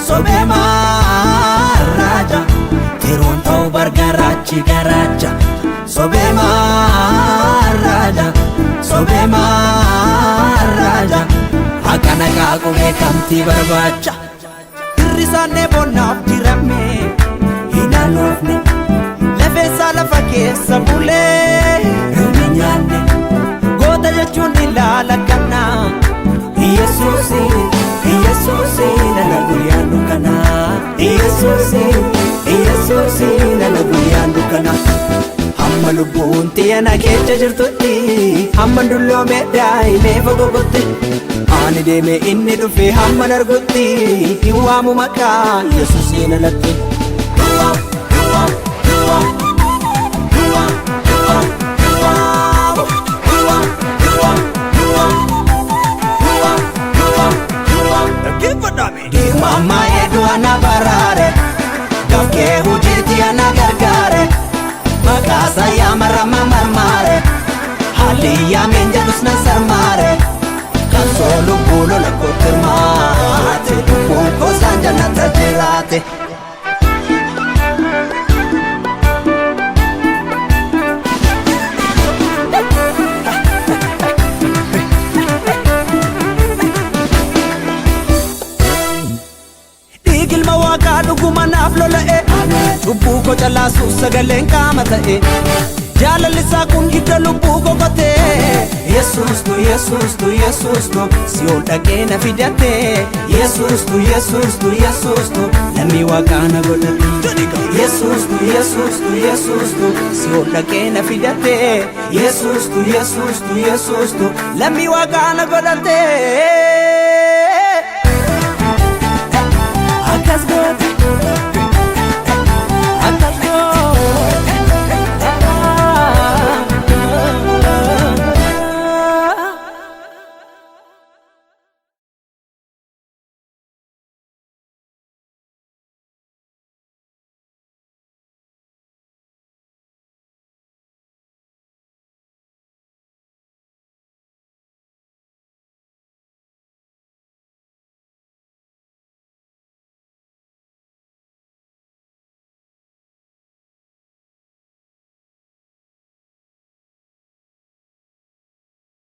Sobe maraja Tiron tau bargarachi garacha Sobe maraja Akana kaku bekamti barbacha Irrisane bonnaaf dirame Hinalofne Lafeessa lafa keessa bulee Hirminyaanne Goota jechuun ilaala kana Yesuusi nana guyyaan dukkana Yesuusi nana guyyaan dukkana Hamma lubbuun xiyana keessa jirtutti Hamma dulloome daa'imee fogogotti Ani deeme inni dhufe hamma nargutti Hin waamu maqaa Yesuusiin alatti Mama edu ana barare Gafke hujiti ana gargare Makasa ya marama marmare Hali ya menja dusna sarmare Kansolu bulo la kotirmate Buko sanjana tajirate Igilma waaqa dhugumanaaf lola'e Lubbuu ko calaasuuf sagaleen qaama ta'e Jaalallisaa kun hidda lubbuu kokotee Yesuus tu Si'ool dhaqee na fidate Yesuus tu lammii waaqaa na godhate Yesuus tu Si'ool dhaqee na fidate Yesuus tu lammii waaqaa na godhate